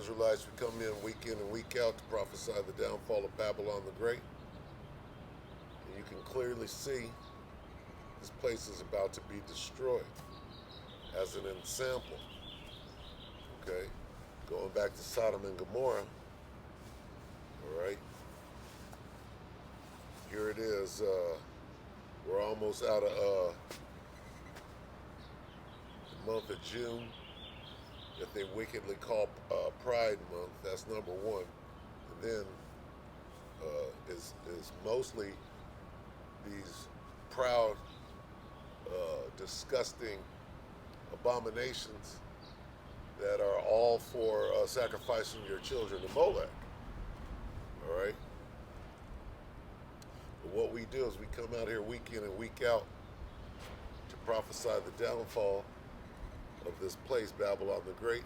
Israelites, we come in and week out to prophesy the downfall of Babylon the Great. And you can clearly see this place is about to be destroyed as an ensample. Okay? Going back to Sodom and Gomorrah. Alright? Here it is. We're almost out of the month of June that they wickedly call Pride Month. That's number one. And then is mostly these proud, disgusting abominations that are all for sacrificing your children to Molech. All right? But what we do is we come out here week in and week out to prophesy the downfall of this place, Babylon the Great,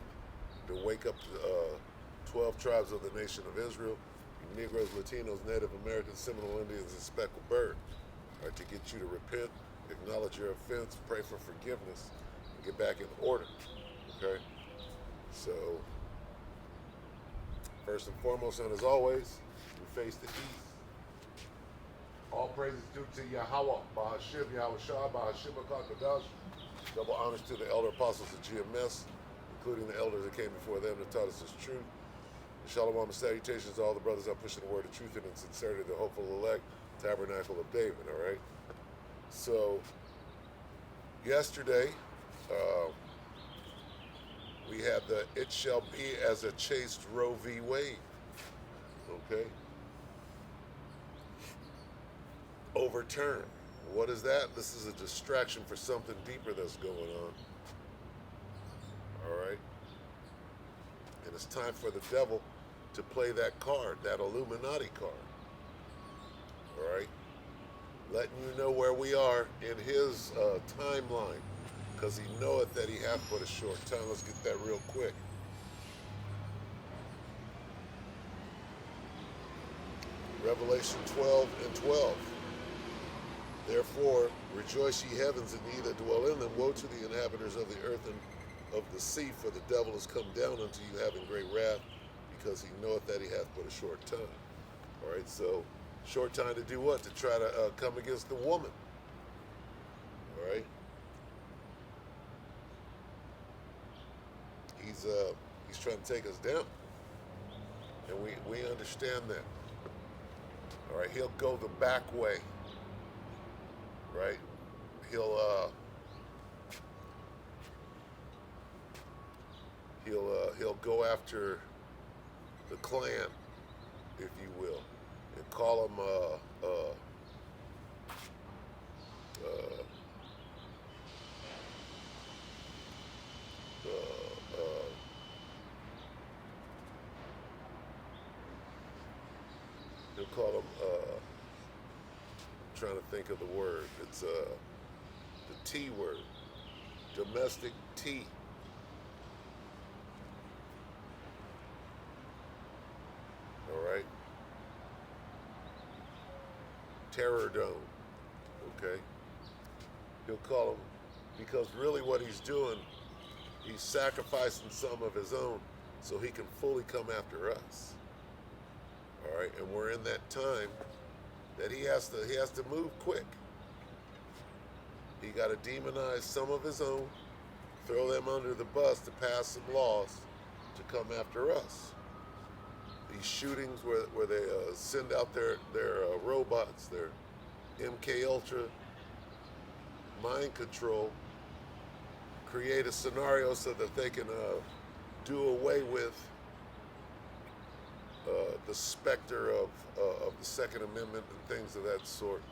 to wake up the 12 tribes of the nation of Israel, Negroes, Latinos, Native Americans, Seminole Indians, and Speckled Bird, right, to get you to repent, acknowledge your offense, pray for forgiveness, and get back in order. Okay? So, first and foremost, and as always, we face the east. All praises due to Yahweh, Bahashim, Yahweh Shah, Bahashim HaKadosh. Double honors to the elder apostles of GMS, including the elders that came before them that taught us this truth. And shalom and salutations to all the brothers out pushing the word of truth and in sincerity, the hopeful elect, tabernacle of David, all right? So, yesterday, we had the "It shall be as a chaste Roe v. Wade," okay? Overturned. What is that? This is a distraction for something deeper that's going on. All right? And it's time for the devil to play that card, that Illuminati card. All right? Letting you know where we are in his timeline, because he knoweth that he hath but a short time. Let's get that real quick. Revelation 12 and 12. Therefore, rejoice ye heavens, and ye that dwell in them. Woe to the inhabitants of the earth and of the sea, for the devil is come down unto you, having great wrath, because he knoweth that he hath but a short time. All right, so short time to do what? To try to come against the woman. All right. He's trying to take us down, and we understand that. All right, he'll go the back way. Right? He'll go after the Klan, if you will, and call them he'll call them trying to think of the word. It's the T word. Domestic T. All right. Terror Dome. Okay. He'll call them, because really what he's doing, he's sacrificing some of his own so he can fully come after us. All right. And we're in that time that he has to move quick. He got to demonize some of his own, throw them under the bus to pass some laws to come after us. These shootings where they send out their robots, their MK Ultra mind control, create a scenario so that they can do away with the specter of the Second Amendment and things of that sort.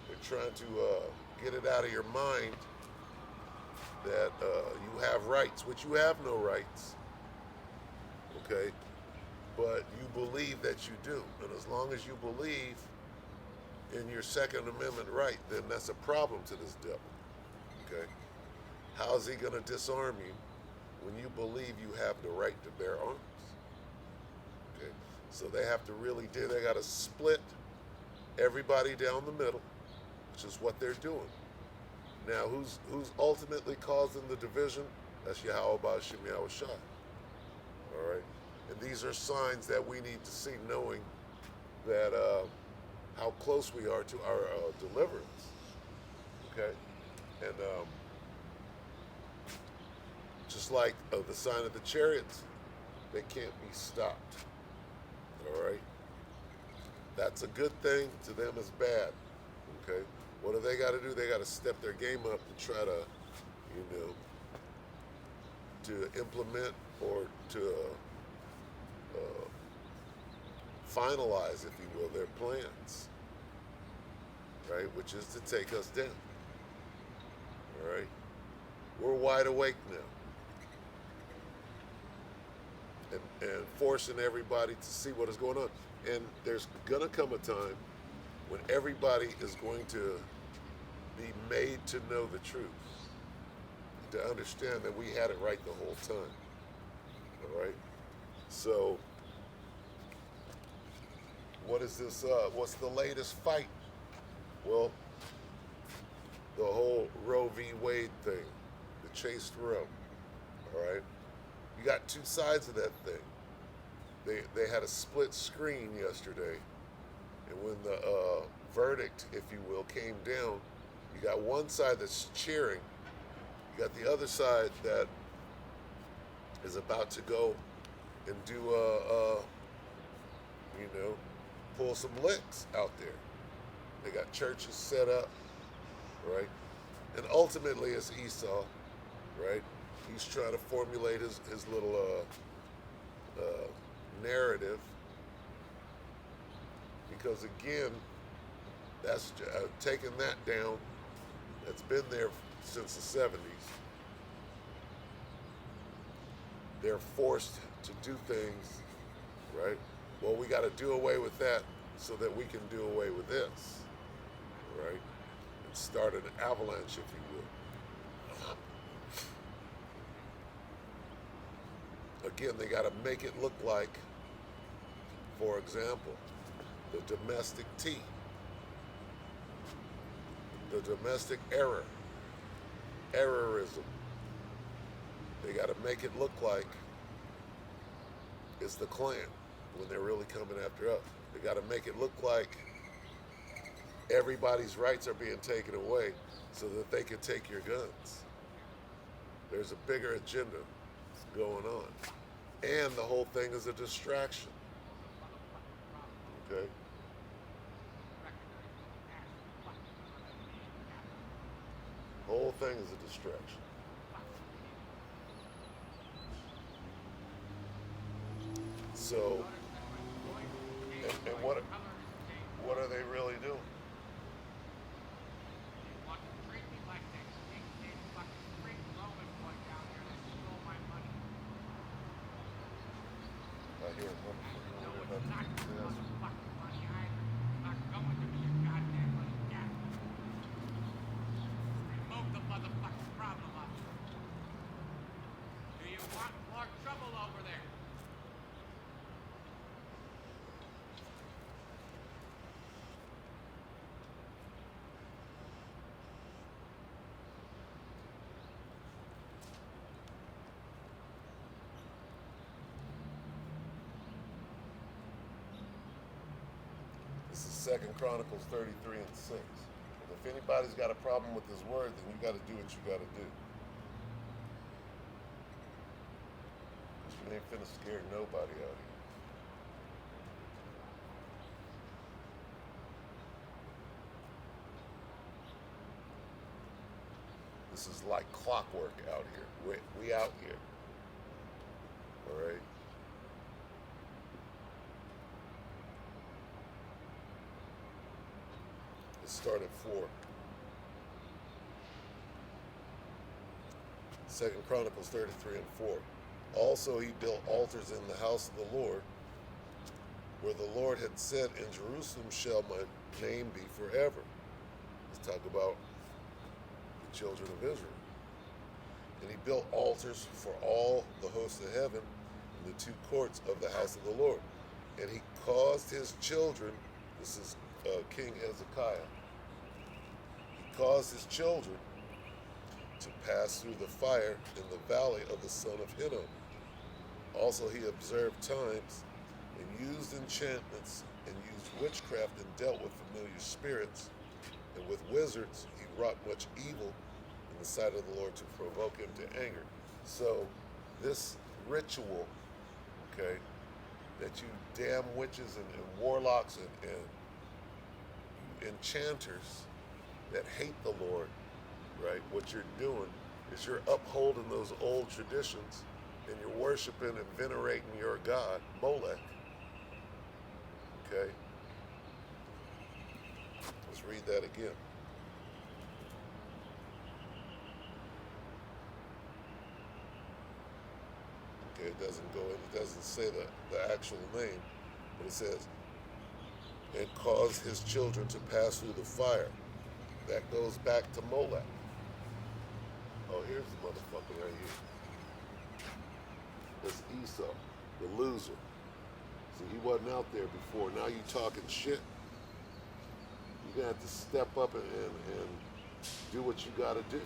They're trying to get it out of your mind that you have rights, which you have no rights. Okay? But you believe that you do. And as long as you believe in your Second Amendment right, then that's a problem to this devil. Okay? How is he going to disarm you when you believe you have the right to bear arms? Okay? So they have to really do, they got to split everybody down the middle, which is what they're doing. Now, who's ultimately causing the division? That's Yahweh Ba'ashim Yahweh Shai. All right, and these are signs that we need to see, knowing that how close we are to our deliverance. Okay, and just like the sign of the chariots, they can't be stopped. All right, that's a good thing. To them, is bad. Okay, what do they got to do? They got to step their game up and try to, to implement or to finalize, if you will, their plans. Right, which is to take us down. All right, we're wide awake now. And forcing everybody to see what is going on. And there's going to come a time when everybody is going to be made to know the truth, to understand that we had it right the whole time. All right? So, what is this? What's the latest fight? Well, the whole Roe v. Wade thing, the chaste Roe. All right? You got two sides of that thing. They had a split screen yesterday, and when the verdict, if you will, came down, you got one side that's cheering, you got the other side that is about to go and do pull some licks out there. They got churches set up, right? And ultimately, it's Esau, right? He's trying to formulate his little narrative, because again, that's taking that down. That's been there since the 70s. They're forced to do things, right? Well, we got to do away with that so that we can do away with this, right? And start an avalanche, if you will. Again, they got to make it look like, for example, the domestic tea, the domestic errorism. They got to make it look like it's the Klan when they're really coming after us. They got to make it look like everybody's rights are being taken away so that they can take your guns. There's a bigger agenda going on. And the whole thing is a distraction. Okay? The whole thing is a distraction. So, and what are they really doing? I hear This is 2 Chronicles 33 and 6. And if anybody's got a problem with this word, then you got to do what you got to do. Because you ain't finna scare nobody out here. This is like clockwork out here. We out here. All right? Start at 4. 2 Chronicles 33 and 4. Also he built altars in the house of the Lord, where the Lord had said, in Jerusalem shall my name be forever. Let's talk about the children of Israel. And he built altars for all the hosts of heaven in the two courts of the house of the Lord. And he caused his children, this is King Hezekiah, caused his children to pass through the fire in the valley of the son of Hinnom. Also, he observed times and used enchantments and used witchcraft and dealt with familiar spirits. And with wizards, he wrought much evil in the sight of the Lord to provoke him to anger. So, this ritual, okay, that you damn witches and warlocks and enchanters that hate the Lord, right? What you're doing is you're upholding those old traditions and you're worshiping and venerating your god, Molech. Okay? Let's read that again. Okay, it doesn't say the actual name, but it says, and cause his children to pass through the fire. That goes back to Molech. Oh, here's the motherfucker right here. That's Esau, the loser. See, he wasn't out there before. Now you talking shit. You're going to have to step up and do what you got to do.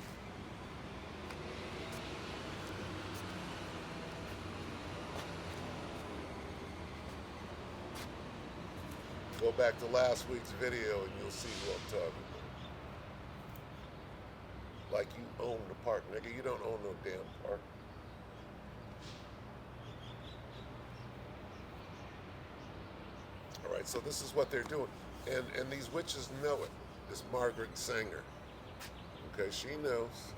Go back to last week's video and you'll see what I'm talking about. Like you own the park, nigga. You don't own no damn park. All right, so this is what they're doing. And these witches know it. This Margaret Sanger. Okay, she knows.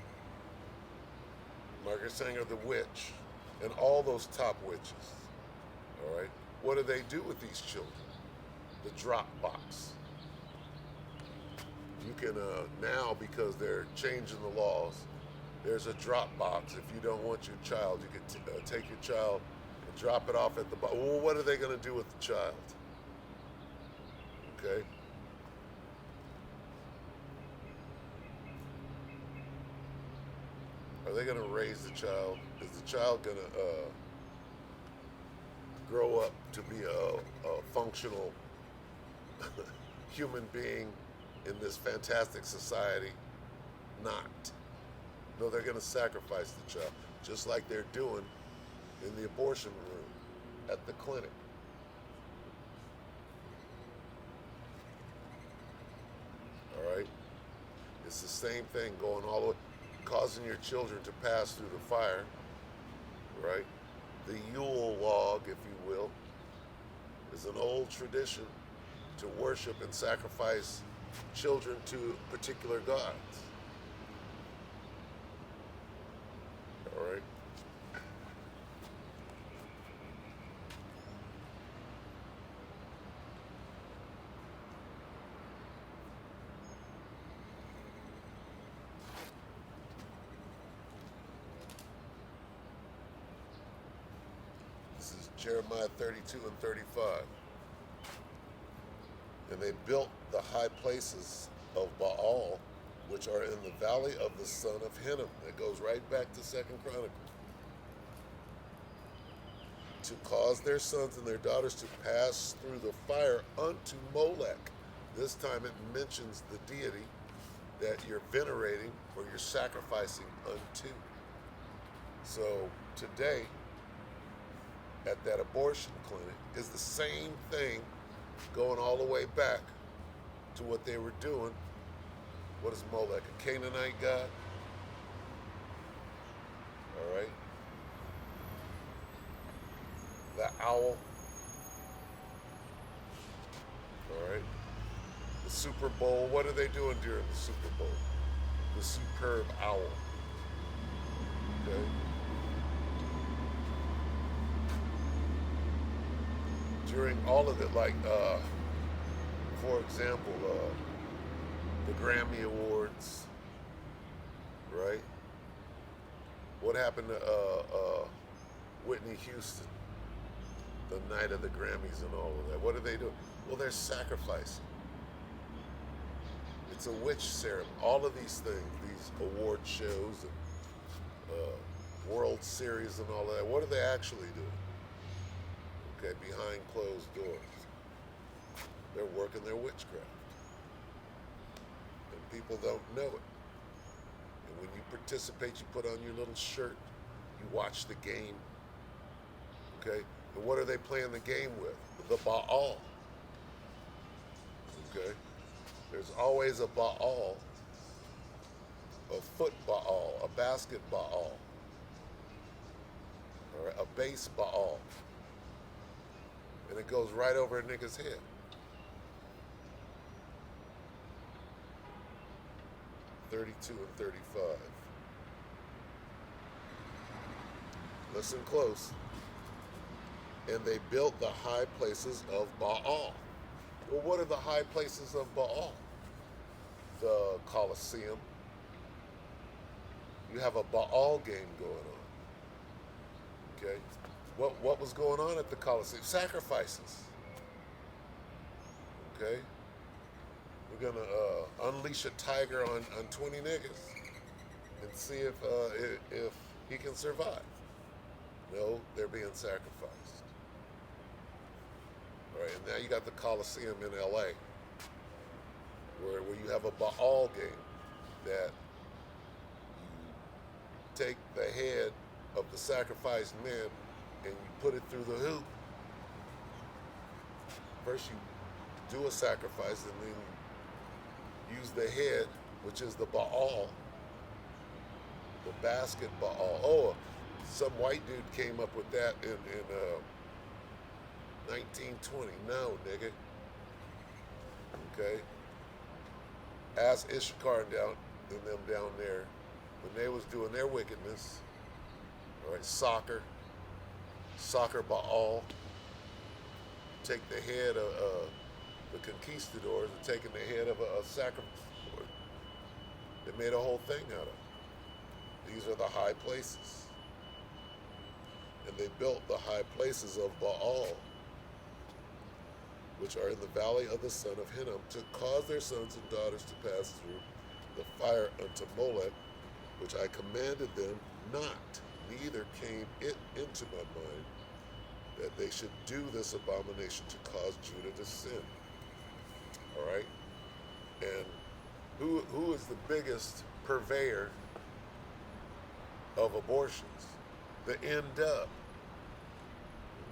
Margaret Sanger, the witch, and all those top witches. All right, what do they do with these children? The drop box. You can now, because they're changing the laws, there's a drop box. If you don't want your child, you can take your child and drop it off at the box. Well, what are they going to do with the child? Okay. Are they going to raise the child? Is the child going to grow up to be a functional human being in this fantastic society? Not. No, they're going to sacrifice the child, just like they're doing in the abortion room at the clinic. All right? It's the same thing going all the way, causing your children to pass through the fire, right? The Yule log, if you will, is an old tradition to worship and sacrifice children to particular gods. All right? This is Jeremiah 32 and 35. And they built the high places of Baal, which are in the valley of the son of Hinnom. That goes right back to 2nd Chronicles. To cause their sons and their daughters to pass through the fire unto Molech. This time it mentions the deity that you're venerating or you're sacrificing unto. So today, at that abortion clinic, is the same thing going all the way back to what they were doing. What is Molech? A Canaanite god? All right. The owl. All right. The Super Bowl. What are they doing during the Super Bowl? The superb owl. Okay. During all of it, like, for example, the Grammy Awards, right? What happened to Whitney Houston the night of the Grammys and all of that? What are they doing? Well, they're sacrificing. It's a witch ceremony. All of these things, these award shows and World Series and all of that, what are they actually doing? Okay, behind closed doors. They're working their witchcraft. And people don't know it. And when you participate, you put on your little shirt, you watch the game, Okay? And what are they playing the game with? The Baal. Okay? There's always a Baal, a foot Baal, a basket Baal, or a base Baal. And it goes right over a nigga's head. (32 and 35). Listen close. And they built the high places of Baal. Well, what are the high places of Baal? The Colosseum. You have a Baal game going on. Okay? What was going on at the Colosseum? Sacrifices. Okay? We're going to unleash a tiger on 20 niggas and see if he can survive. No, they're being sacrificed. All right, and now you got the Colosseum in LA, where you have a Baal game that you take the head of the sacrificed man and you put it through the hoop. First you do a sacrifice and then you use the head, which is the Baal, the basket Baal. Oh, some white dude came up with that in 1920. No, nigga. Okay? Ask Issachar and them down there when they was doing their wickedness. All right, soccer Baal. Take the head of the conquistadors and taking the head of a sacrifice. They made a whole thing out of it. These are the high places. And they built the high places of Baal, which are in the valley of the son of Hinnom, to cause their sons and daughters to pass through the fire unto Molech, which I commanded them not, neither came it into my mind that they should do this abomination to cause Judah to sin. All right? And who is the biggest purveyor of abortions? The N-Dub.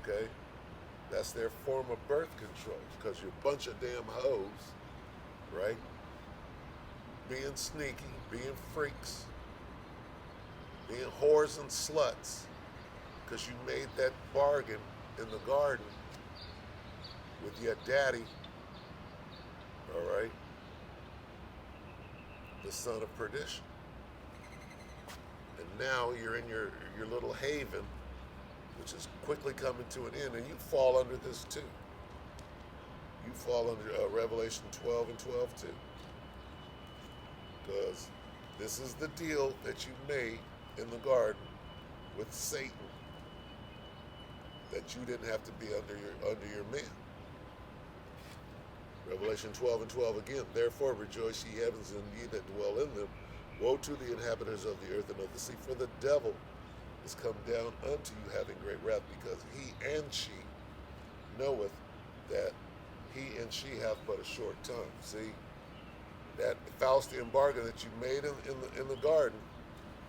Okay? That's their form of birth control, because you're a bunch of damn hoes, right? Being sneaky, being freaks, being whores and sluts, because you made that bargain in the garden with your daddy, all right? The son of perdition. And now you're in your little haven, which is quickly coming to an end, and you fall under this too. You fall under Revelation 12 and 12 too. Because this is the deal that you made in the garden with Satan, that you didn't have to be under your man. Revelation 12 and 12 again. Therefore rejoice, ye heavens, and ye that dwell in them. Woe to the inhabitants of the earth and of the sea, for the devil is come down unto you having great wrath, because he and she knoweth that he and she have but a short time. See, that Faustian bargain that you made in the garden,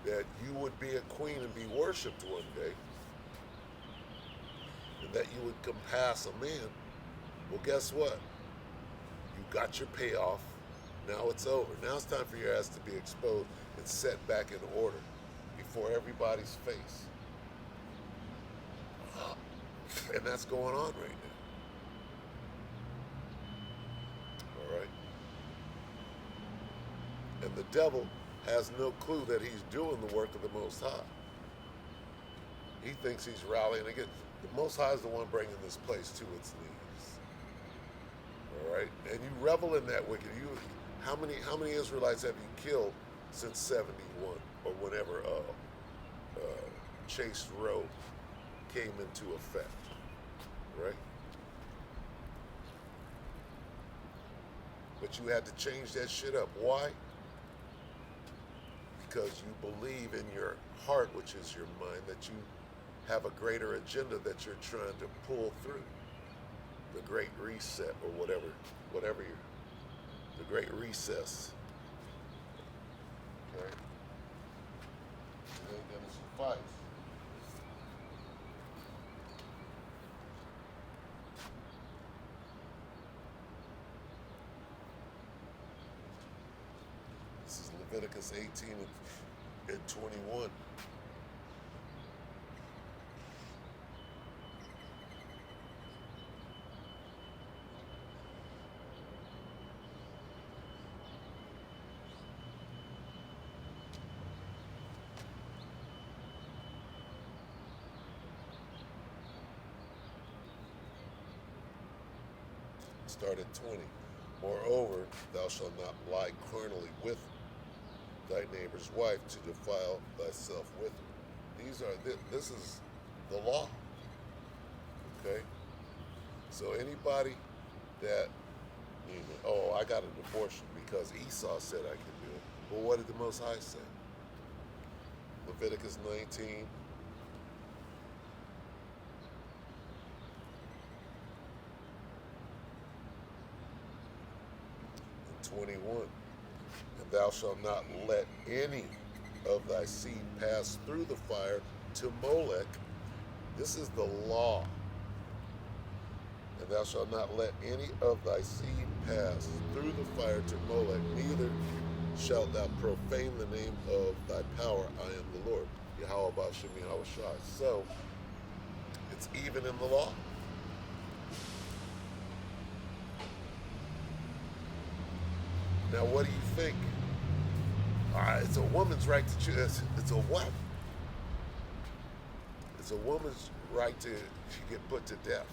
that you would be a queen and be worshipped one day, and that you would compass a man. Well, guess what? You got your payoff. Now it's over. Now it's time for your ass to be exposed and set back in order before everybody's face. And that's going on right now. All right? And the devil has no clue that he's doing the work of the Most High. He thinks he's rallying against. The Most High is the one bringing this place to its knees. All right? And you revel in that wicked. How many Israelites have you killed since 71 or whenever Chaste Row came into effect, right? But you had to change that shit up. Why? Because you believe in your heart, which is your mind, that you have a greater agenda that you're trying to pull through. The Great Reset, or whatever the Great Recess. Okay? It ain't gonna suffice. Leviticus 18 and 21. Start at 20. Moreover, thou shalt not lie carnally with thy neighbor's wife to defile thyself with her. This is the law. Okay? So anybody that, I got an abortion because Esau said I could do it. Well, what did the Most High say? Leviticus 19. and 21. And thou shalt not let any of thy seed pass through the fire to Molech. This is the law. And thou shalt not let any of thy seed pass through the fire to Molech, neither shalt thou profane the name of thy power. I am the Lord. Yahweh Ba'ashem Yahweh Shai. So, it's even in the law. Now, what do you think? It's a woman's right to choose. It's a what? It's a woman's right to get put to death.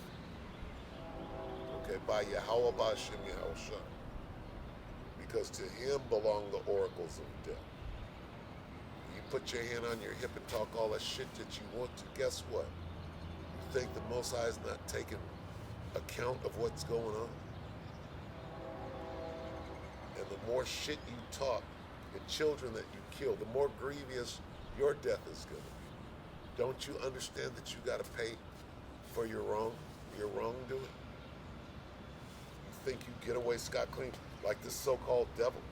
Okay, by Yahweh Ba'ashem Yahweh Shai. Because to him belong the oracles of death. You put your hand on your hip and talk all that shit that you want to, guess what? You think the Most High is not taking account of what's going on? And the more shit you talk, the children that you kill, the more grievous your death is going to be. Don't you understand that you got to pay for your wrongdoing? You think you get away scot-clean like this so-called devil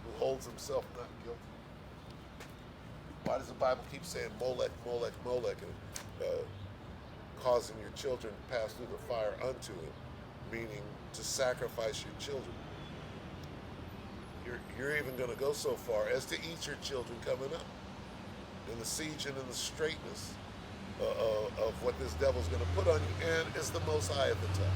who holds himself not guilty? Why does the Bible keep saying Molech, Molech, Molech, and causing your children to pass through the fire unto him, meaning to sacrifice your children? You're even going to go so far as to eat your children coming up in the siege and in the straightness of what this devil's going to put on you, and it's the Most High at the top.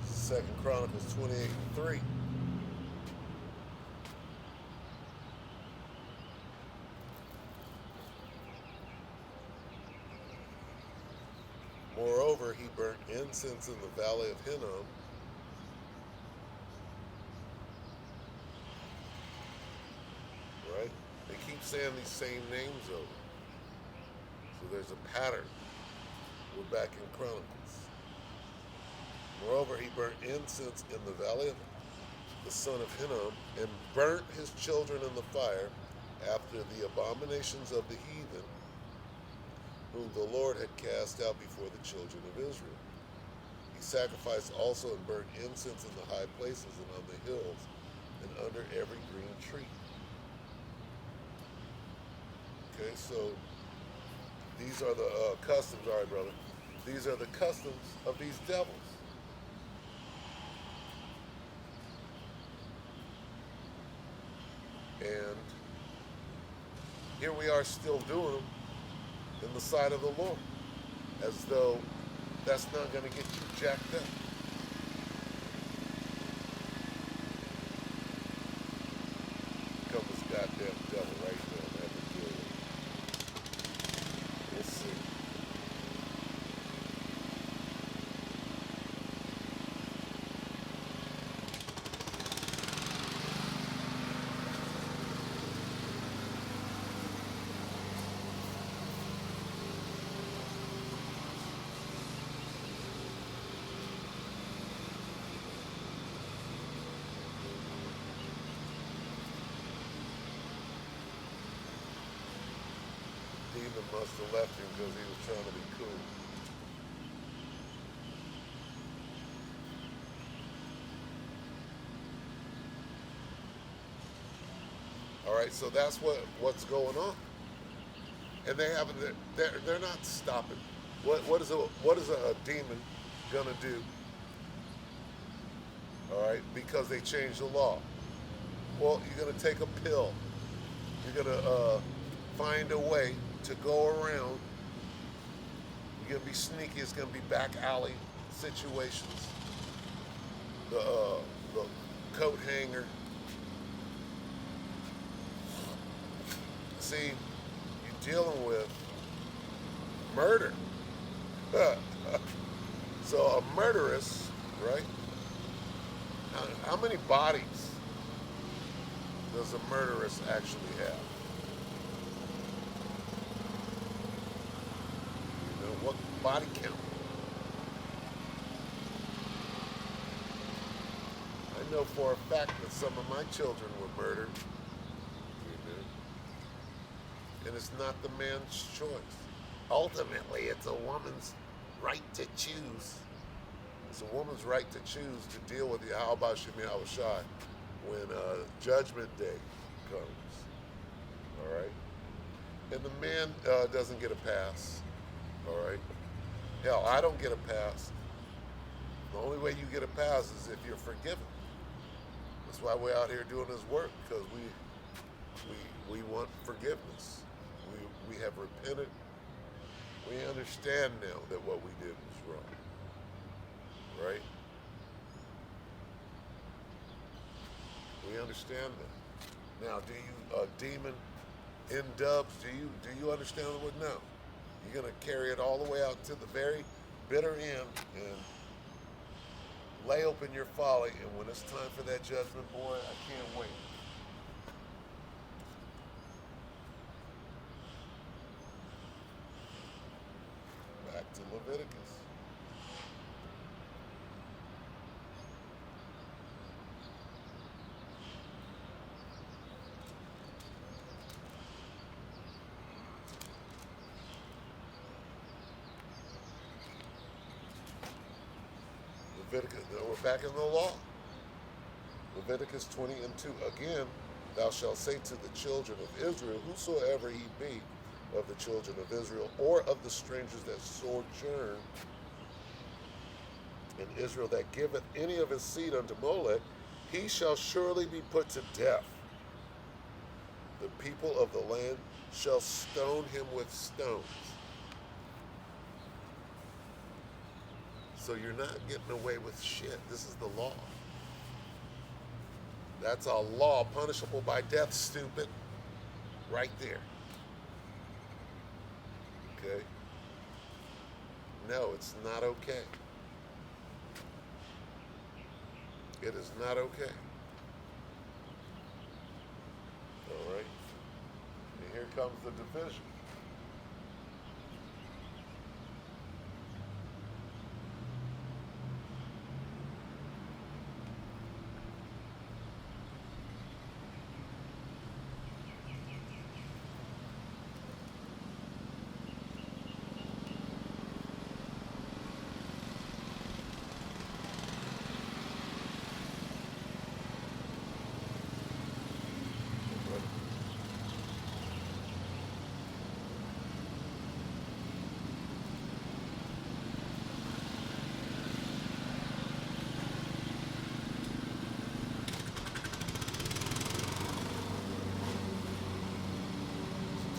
Second Chronicles 28:3. Moreover, he burnt incense in the valley of Hinnom, saying these same names over. So there's a pattern. We're back in Chronicles. Moreover, he burnt incense in the valley of the son of Hinnom, and burnt his children in the fire after the abominations of the heathen, whom the Lord had cast out before the children of Israel. He sacrificed also and burnt incense in the high places and on the hills and under every green tree. Okay, so these are the customs, all right, brother. These are the customs of these devils. And here we are still doing them in the sight of the Lord, as though that's not going to get you jacked up. Come this goddamn devil right there. I have to deal with it. Let's see. Demon must have left him because he was trying to be cool. All right, so that's what's going on, and they haven't. They're not stopping. What is a demon gonna do? All right, because they changed the law. Well, you're gonna take a pill. You're gonna find a way to go around. You're gonna be sneaky. It's gonna be back alley situations. The coat hanger. See, you're dealing with murder. So a murderess, right? How many bodies does a murderess actually have? You know, what body count? I know for a fact that some of my children were murdered. And it's not the man's choice. Ultimately, it's a woman's right to choose. It's a woman's right to choose to deal with the how about Shemi Awashai when Judgment Day comes. All right? And the man doesn't get a pass. All right? Hell, I don't get a pass. The only way you get a pass is if you're forgiven. That's why we're out here doing this work, because we want forgiveness. We have repented. We understand now that what we did was wrong. Right? We understand that. Now, do you demon in dubs? Do you understand what? No. You're gonna carry it all the way out to the very bitter end and lay open your folly. And when it's time for that judgment, boy, I can't wait. Back to Leviticus. Leviticus, we're back in the law. Leviticus 20:2. Again, thou shalt say to the children of Israel, whosoever he be of the children of Israel, or of the strangers that sojourn in Israel, that giveth any of his seed unto Molech, he shall surely be put to death. The people of the land shall stone him with stones. So you're not getting away with shit. This is the law. That's a law punishable by death, stupid. Right there. Okay? No, it's not okay. It is not okay. All right? here comes the division.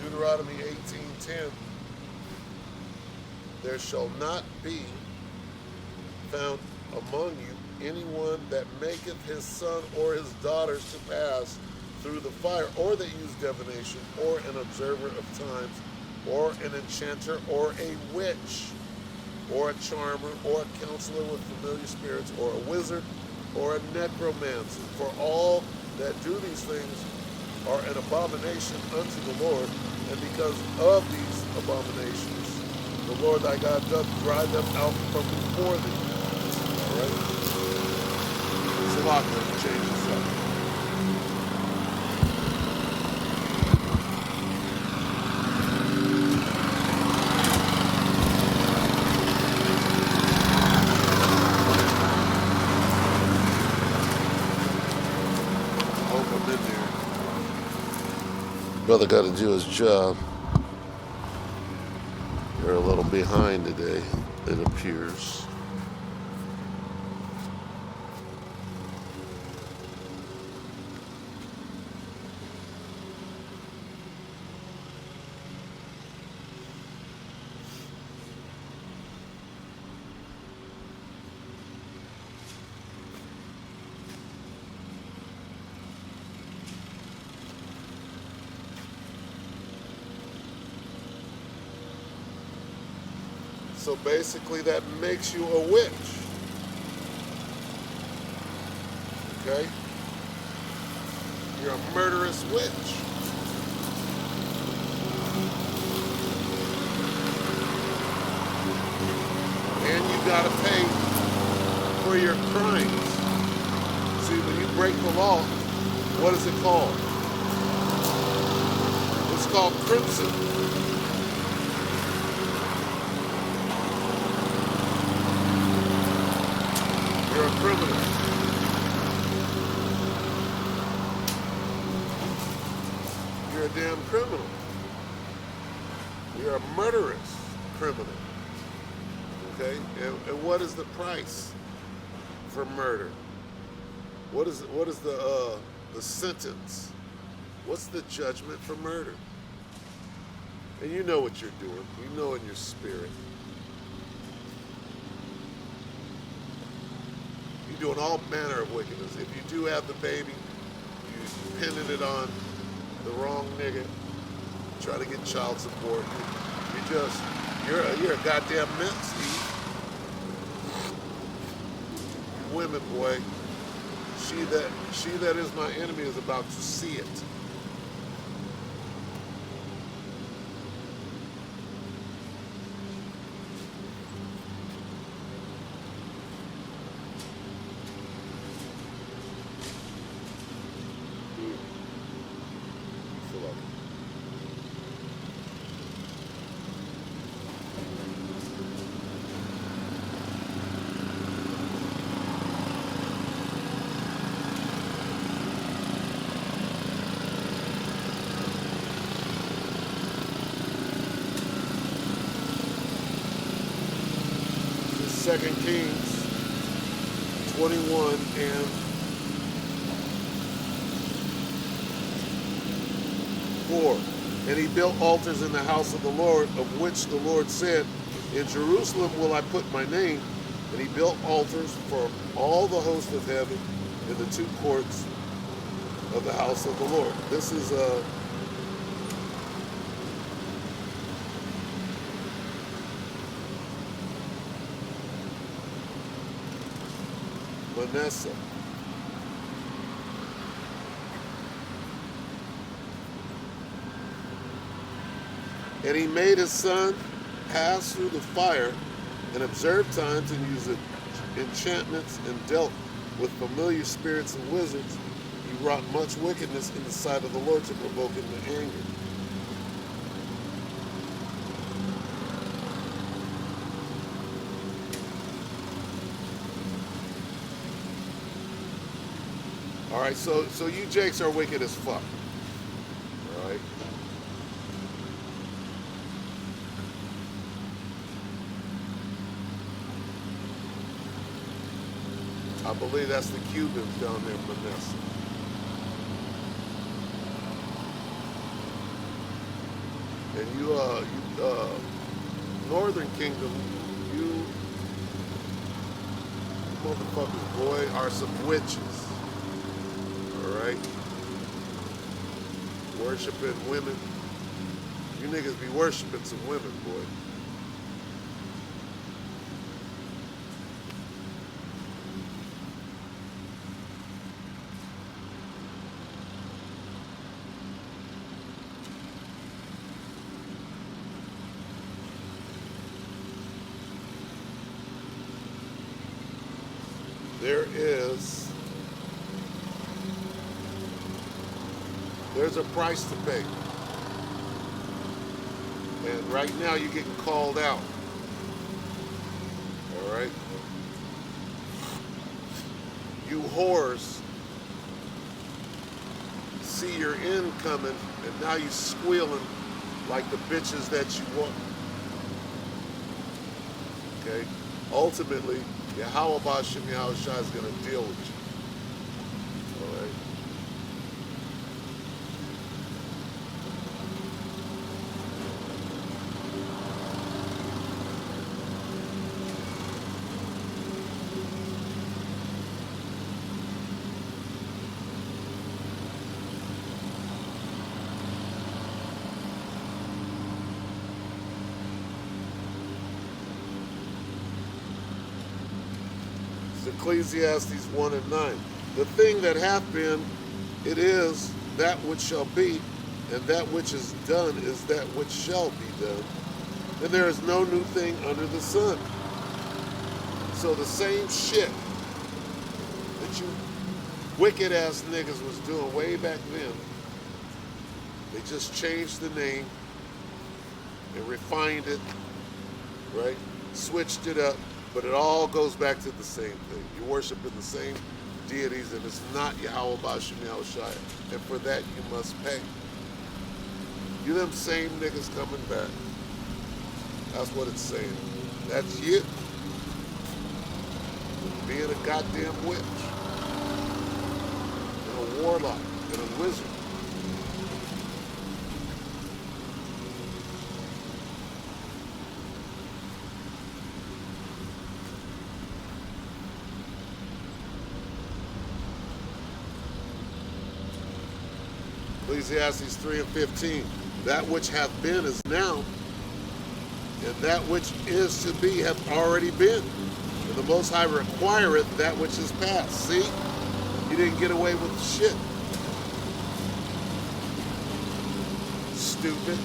Deuteronomy 18:10, there shall not be found among you anyone that maketh his son or his daughters to pass through the fire, or that use divination, or an observer of times, or an enchanter, or a witch, or a charmer, or a counselor with familiar spirits, or a wizard, or a necromancer. For all that do these things are an abomination unto the Lord, and because of these abominations, the Lord thy God doth drive them out from before thee. All right? There's a lot to change this up. Hope I'm in there. Brother got to do his job. You're a little behind today, it appears. So basically that makes you a witch. Okay? You're a murderous witch. And you gotta pay for your crimes. See, when you break the law, what is it called? It's called crimson. You're a criminal. You're a damn criminal. You're a murderous criminal. Okay? And what is the price for murder? What is the sentence? What's the judgment for murder? And you know what you're doing. You know in your spirit. You're doing all manner of wickedness. If you do have the baby, you pinning it on the wrong nigga, try to get child support. You're a goddamn mess, Steve. Women, boy. She that is my enemy is about to see it. Second Kings 21 and 4. And he built altars in the house of the Lord, of which the Lord said, in Jerusalem will I put my name. And he built altars for all the host of heaven in the two courts of the house of the Lord. This is Manasseh. And he made his son pass through the fire and observed times and used enchantments and dealt with familiar spirits and wizards. He wrought much wickedness in the sight of the Lord to provoke him to anger. All right, so you Jakes are wicked as fuck. All right. I believe that's the Cubans down there in Manasseh. And you Northern Kingdom, you motherfuckers, boy, are some witches. All right? Worshiping women. You niggas be worshiping some women, boy. There's a price to pay. And right now you're getting called out. All right? You whores see your end coming and now you squealing like the bitches that you want. Okay? Ultimately, Yahweh Bashem Yahushua is going to deal with you. All right? Ecclesiastes 1 and 9. The thing that hath been, it is that which shall be, and that which is done is that which shall be done. And there is no new thing under the sun. So the same shit that you wicked ass niggas was doing way back then, they just changed the name and refined it, right? Switched it up. But it all goes back to the same thing. You're worshiping the same deities, and it's not Yahweh Bashem Yahushua. And for that, you must pay. You them same niggas coming back. That's what it's saying. That's you. Being a goddamn witch. And a warlock. And a wizard. Ecclesiastes 3 and 15. That which hath been is now, and that which is to be hath already been. And the Most High requireth that which is past. See? You didn't get away with the shit. Stupid.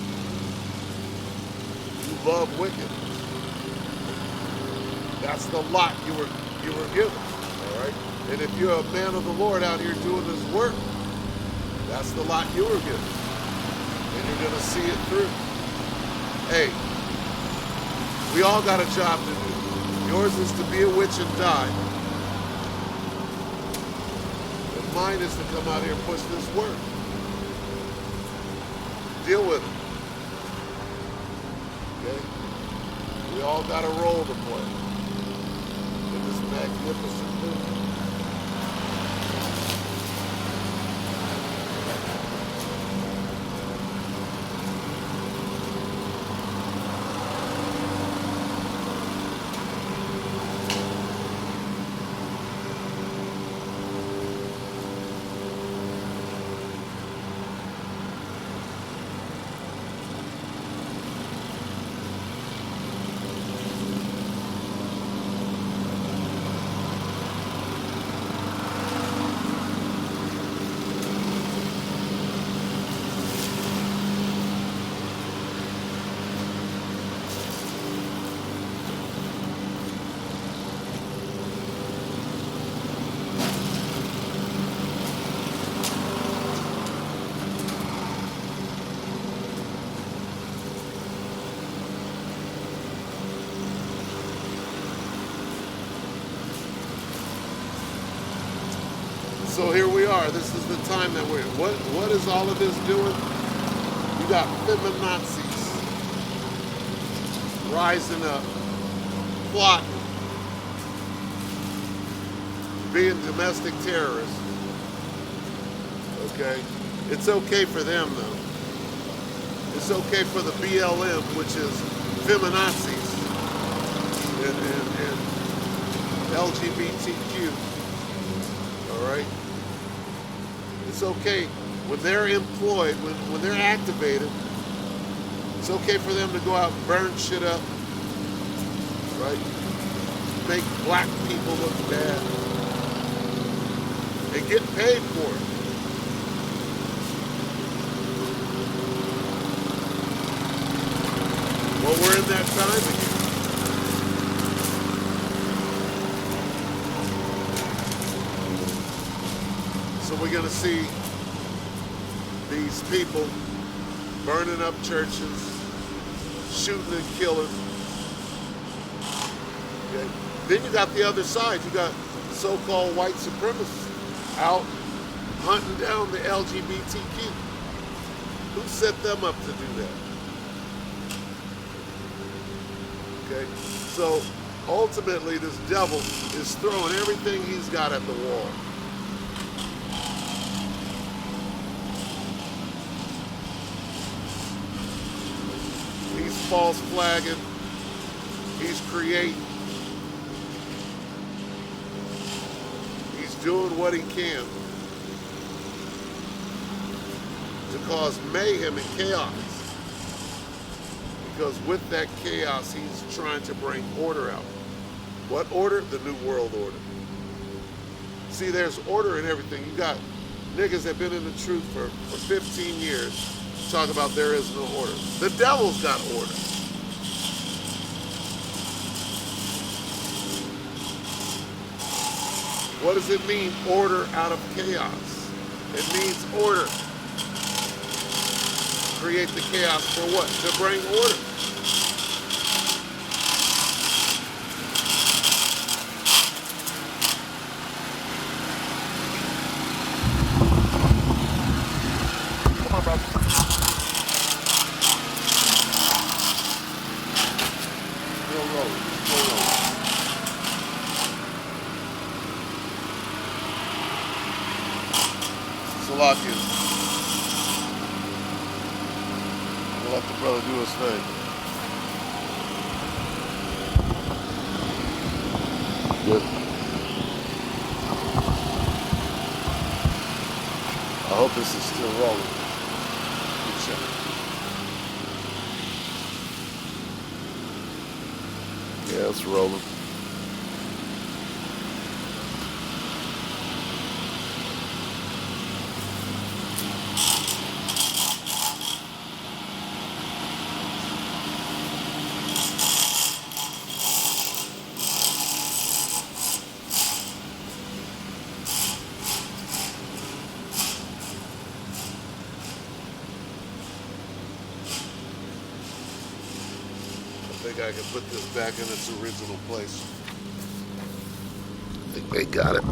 You love wicked. That's the lot you were given. All right? And if you're a man of the Lord out here doing this work, that's the lot you were given. And you're going to see it through. Hey, we all got a job to do. Yours is to be a witch and die. And mine is to come out here and push this work. Deal with it. Okay? We all got a role to play in this magnificent movie. So here we are. This is the time that we're in. What is all of this doing? You got feminazis rising up, plotting, being domestic terrorists. Okay? It's okay for them, though. It's okay for the BLM, which is feminazis and LGBTQ. All right? It's okay when they're employed, when they're activated. It's okay for them to go out and burn shit up, right? Make black people look bad and get paid for it. Well, we're in that time again. So we're going to see these people burning up churches, shooting and killing. Okay. Then you got the other side. You got so-called white supremacists out hunting down the LGBTQ. Who set them up to do that? Okay. So ultimately, this devil is throwing everything he's got at the wall. He's false flagging. He's creating. He's doing what he can to cause mayhem and chaos. Because with that chaos, he's trying to bring order out. What order? The New World Order. See, there's order in everything. You got niggas that have been in the truth for 15 years talk about there is no order. The devil's got order. What does it mean, order out of chaos? It means order. Create the chaos for what? To bring order. Come on, brother. Still rolling. Still rolling. Salakia. Let the brother do his thing. Good. I hope this is still rolling. Good check. Yeah, it's rolling. I think I can put this back in its original place. I think they got it.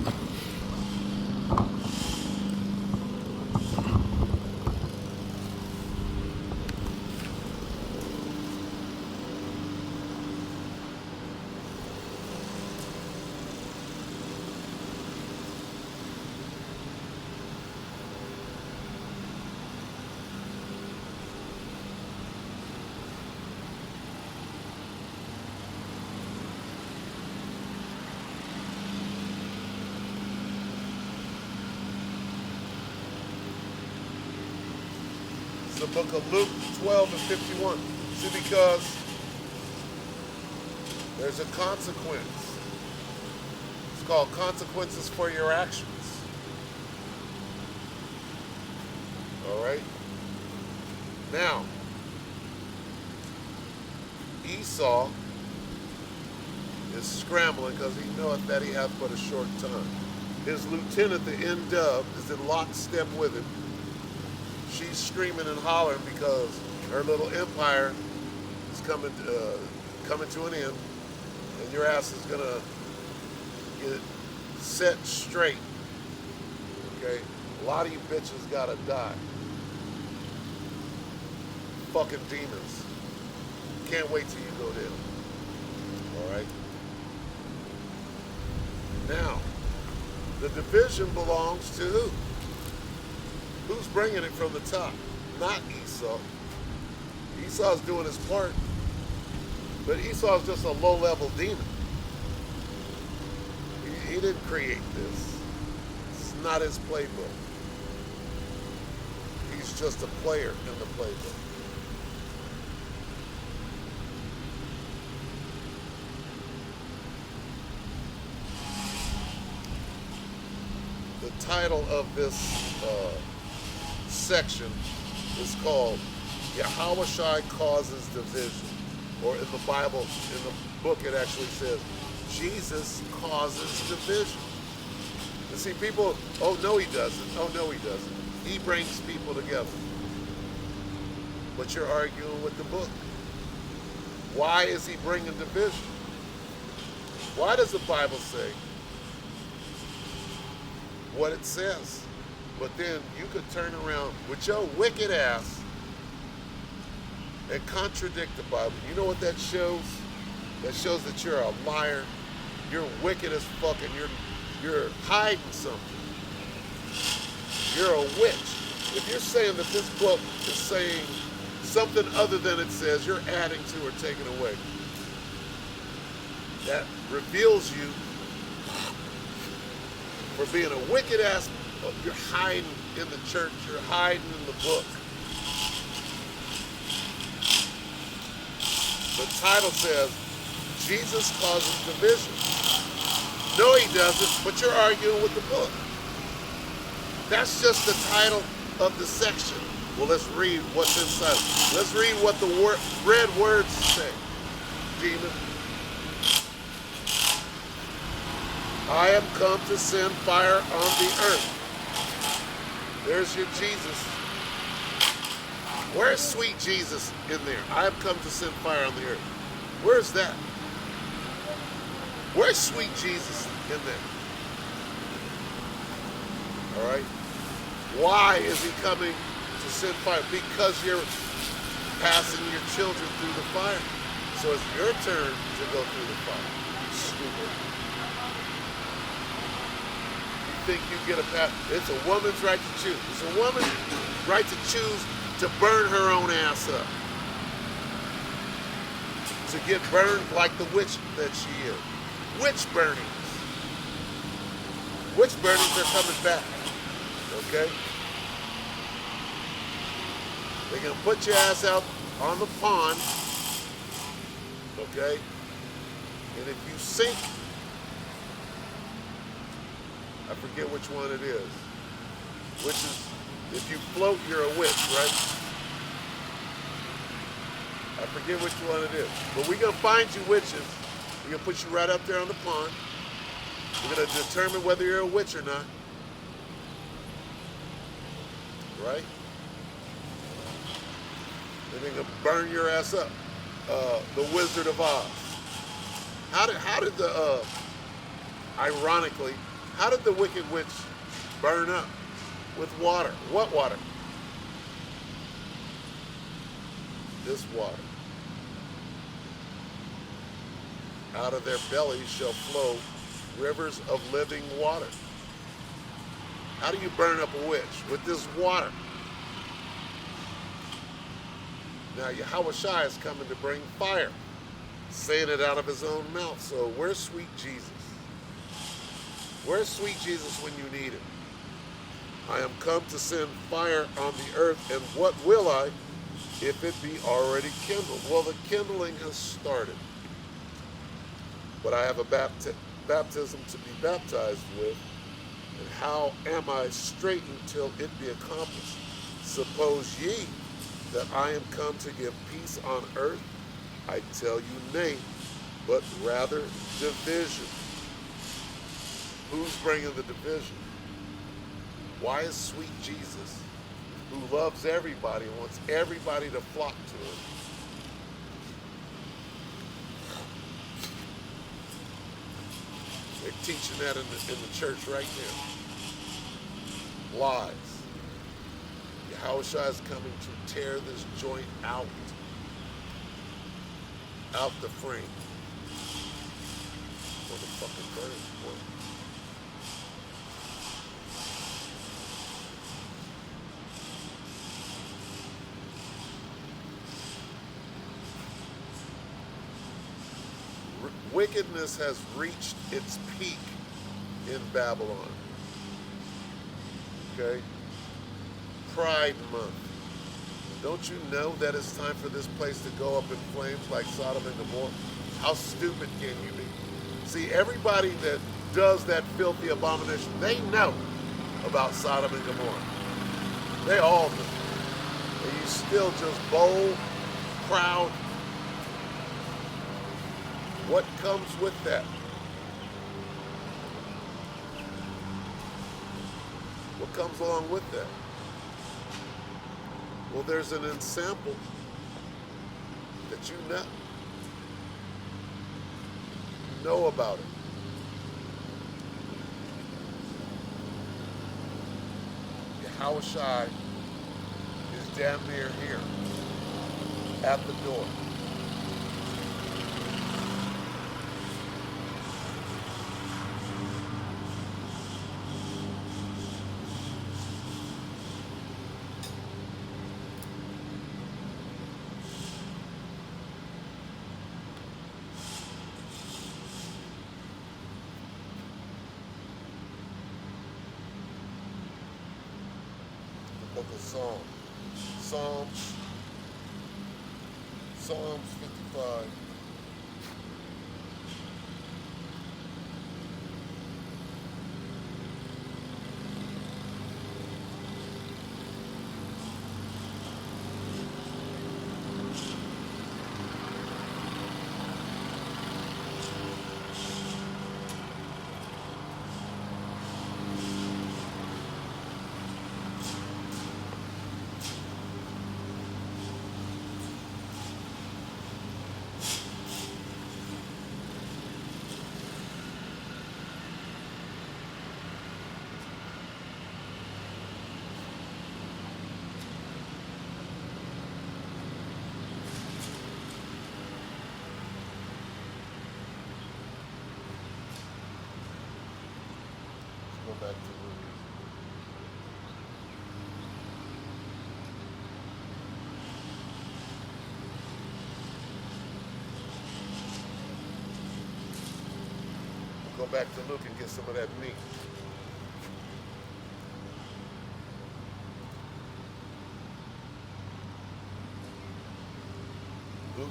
The book of Luke 12 and 51. See, because there's a consequence. It's called consequences for your actions. All right? Now, Esau is scrambling because he knoweth that he hath but a short time. His lieutenant, the N-Dub, is in lockstep with him. She's screaming and hollering because her little empire is coming to an end, and your ass is gonna get set straight. Okay? A lot of you bitches gotta die. Fucking demons. Can't wait till you go down. Alright? Now, the division belongs to who? Who's bringing it from the top? Not Esau. Esau's doing his part. But Esau's just a low-level demon. He didn't create this. It's not his playbook. He's just a player in the playbook. The title of this section is called Yahushua Causes Division. Or in the Bible, in the book, it actually says, Jesus causes division. You see, people, oh no he doesn't, oh no he doesn't. He brings people together. But you're arguing with the book. Why is he bringing division? Why does the Bible say what it says? But then you could turn around with your wicked ass and contradict the Bible. You know what that shows? That shows that you're a liar. You're wicked as fuck, and you're hiding something. You're a witch. If you're saying that this book is saying something other than it says, you're adding to or taking away. That reveals you for being a wicked ass. You're hiding in the church. You're hiding in the book. The title says, Jesus causes division. No, he doesn't, but you're arguing with the book. That's just the title of the section. Well, let's read what's inside. Let's read what the red words say. Demon. I am come to send fire on the earth. There's your Jesus. Where's sweet Jesus in there? I have come to send fire on the earth. Where's that? Where's sweet Jesus in there? All right. Why is he coming to send fire? Because you're passing your children through the fire. So it's your turn to go through the fire. You stupid. You think you get a pass? It's a woman's right to choose. It's a woman's right to choose to burn her own ass up. To get burned like the witch that she is. Witch burnings. Witch burnings are coming back. Okay? They're going to put your ass out on the pond. Okay? And if you sink, I forget which one it is. Which is, if you float, you're a witch, right? I forget which one it is. But we're going to find you witches. We're going to put you right up there on the pond. We're going to determine whether you're a witch or not. Right? And they're going to burn your ass up. The Wizard of Oz. How did the, ironically, how did the Wicked Witch burn up? With water. What water? This water. Out of their bellies shall flow rivers of living water. How do you burn up a witch? With this water. Now Yahushua is coming to bring fire, saying it out of his own mouth. So where's sweet Jesus? Where's sweet Jesus when you need him? I am come to send fire on the earth, and what will I if it be already kindled? Well, the kindling has started. But I have a baptism to be baptized with, and how am I straitened till it be accomplished? Suppose ye that I am come to give peace on earth? I tell you nay, but rather division. Who's bringing the division? Why is sweet Jesus, who loves everybody and wants everybody to flock to him, they're teaching that in the church right now. lies. Yahushua is coming to tear this joint out the frame. Motherfucking birds, boy. Wickedness has reached its peak in Babylon. Okay? Pride Month. Don't you know that it's time for this place to go up in flames like Sodom and Gomorrah? How stupid can you be? See, everybody that does that filthy abomination, they know about Sodom and Gomorrah. They all do. And you still just bold, proud. What comes with that? What comes along with that? Well, there's an ensample that you know about it. Yahushua is damn near here at the door. Book of Psalms 55. Back to Go back to Luke and get some of that meat. Luke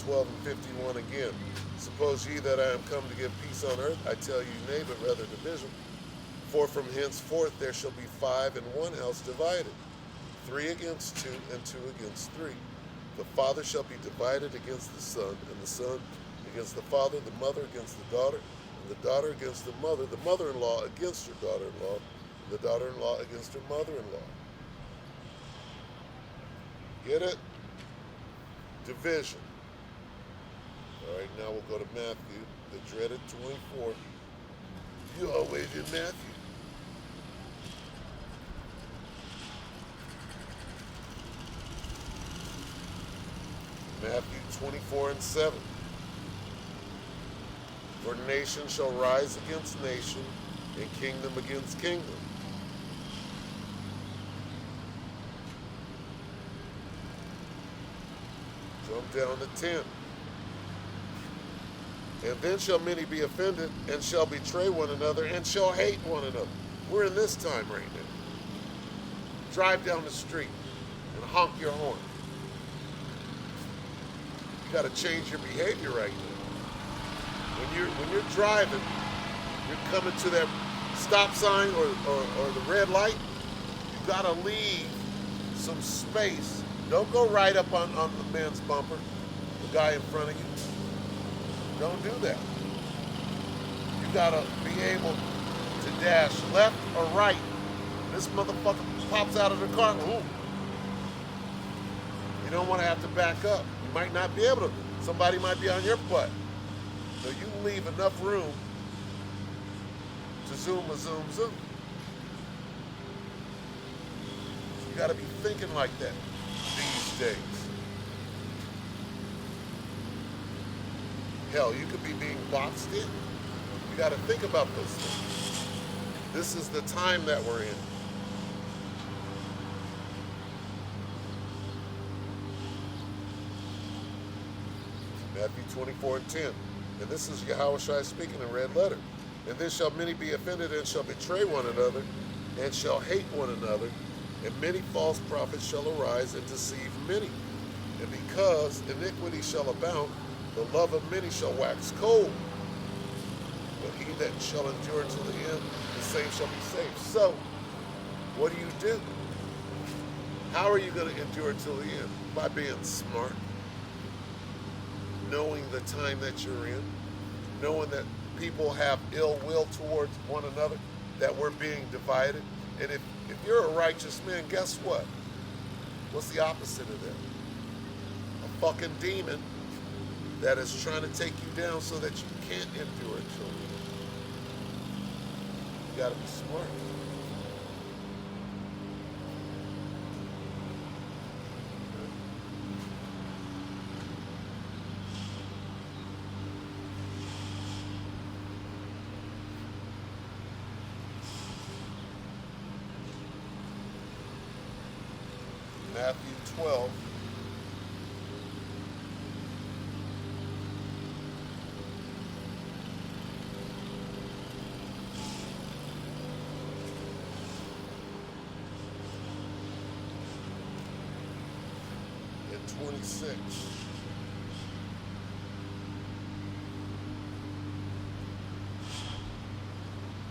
12 and 51 again. Suppose ye that I am come to give peace on earth? I tell you, nay, but rather division. For from henceforth there shall be 5 in one house divided, 3 against 2, and 2 against 3. The father shall be divided against the son, and the son against the father, the mother against the daughter, and the daughter against the mother-in-law against her daughter-in-law, and the daughter-in-law against her mother-in-law. Get it? Division. All right, now we'll go to Matthew, the dreaded 24. You always in Matthew. Matthew 24 and 7. For nation shall rise against nation, and kingdom against kingdom. Jump down to 10. And then shall many be offended, and shall betray one another, and shall hate one another. We're in this time right now. Drive down the street and honk your horn. You got to change your behavior right now. When you're driving, you're coming to that stop sign or the red light, you got to leave some space. Don't go right up on the man's bumper, the guy in front of you. Don't do that. You gotta be able to dash left or right. This motherfucker pops out of the car. Ooh. You don't want to have to back up. You might not be able to. Somebody might be on your butt. So you leave enough room to zoom. got to be thinking like that these days. Hell, you could be being boxed in. You got to think about those things. This is the time that we're in. Matthew 24:10. And this is Yahushua speaking in red letter. And then shall many be offended and shall betray one another and shall hate one another. And many false prophets shall arise and deceive many. And because iniquity shall abound, the love of many shall wax cold. But he that shall endure until the end, the same shall be saved. So, what do? How are you going to endure until the end? By being smart. Knowing the time that you're in. Knowing that people have ill will towards one another. That we're being divided. And if you're a righteous man, guess what? What's the opposite of that? A fucking demon that is trying to take you down so that you can't endure until the end. You gotta be smart. Matthew 12. And 26.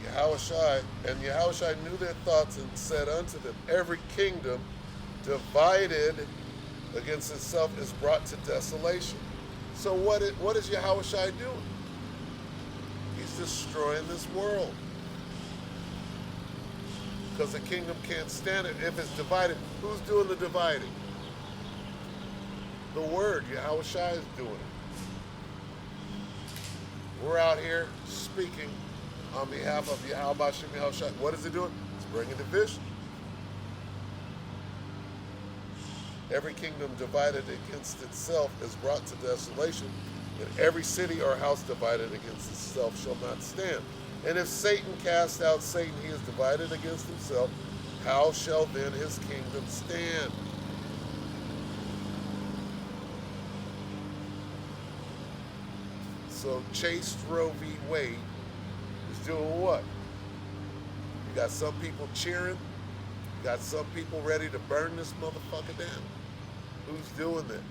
Yahushua knew their thoughts and said unto them, every kingdom divided against itself is brought to desolation. So what is Yahushua doing? He's destroying this world. Because the kingdom can't stand it. If it's divided, who's doing the dividing? The word, Yahushua is doing it. We're out here speaking on behalf of Yahushua. What is it doing? It's bringing division. Every kingdom divided against itself is brought to desolation, and every city or house divided against itself shall not stand. And if Satan cast out Satan, he is divided against himself. How shall then his kingdom stand? So Chase Roe v. Wade is doing what? You got some people cheering. You got some people ready to burn this motherfucker down. Who's doing that?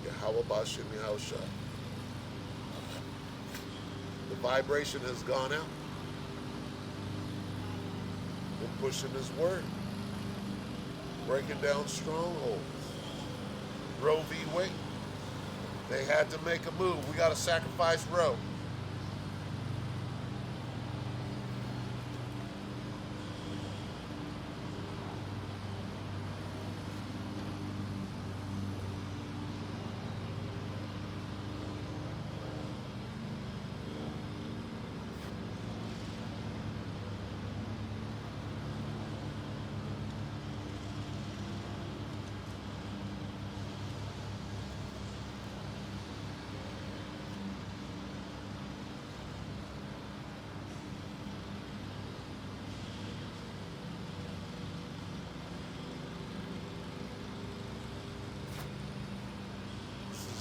Yahweh Bashem Yahushua. The vibration has gone out. We're pushing his word. Breaking down strongholds. Roe v. Wade. They had to make a move. We got to sacrifice Roe.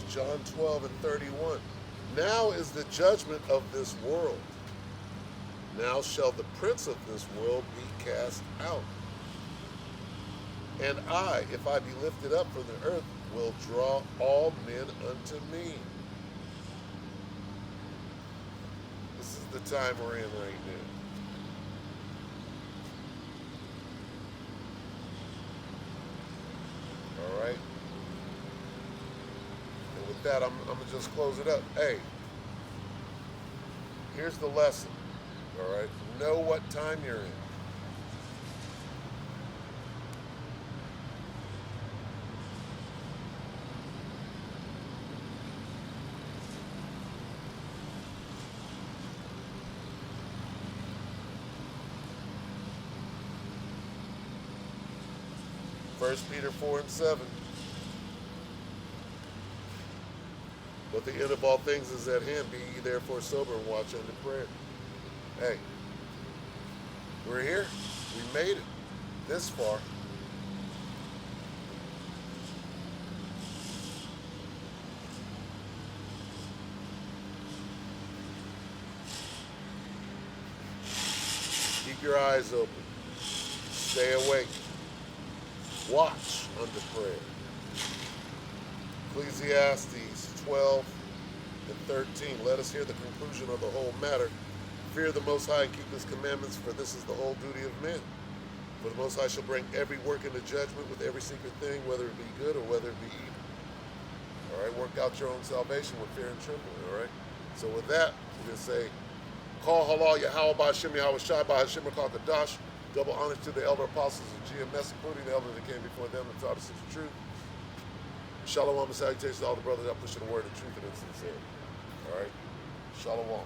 John 12 and 31. Now is the judgment of this world. Now shall the prince of this world be cast out. And I, if I be lifted up from the earth, will draw all men unto me. This is the time we're in right now. All right? And with that, I'm going to just close it up. Hey, here's the lesson. All right? Know what time you're in. 1 Peter 4:7. But the end of all things is at hand. Be ye therefore sober and watch unto prayer. Hey, we're here. We made it this far. Keep your eyes open. Stay awake. Watch unto prayer. Ecclesiastes 12 and 13. Let us hear the conclusion of the whole matter. Fear the Most High and keep His commandments, for this is the whole duty of men. For the Most High shall bring every work into judgment with every secret thing, whether it be good or whether it be evil. All right, work out your own salvation with fear and trembling. All right. So with that, we're gonna say, Call halal Yahweh Ba'Hashem Yahweh Shai Ba'Hashem Kadash. Double honor to the elder apostles of GMS, including the elder that came before them and taught us the truth. Shalom and salutations to all the brothers that pushing the word of truth and sincerity. All right. Shalom.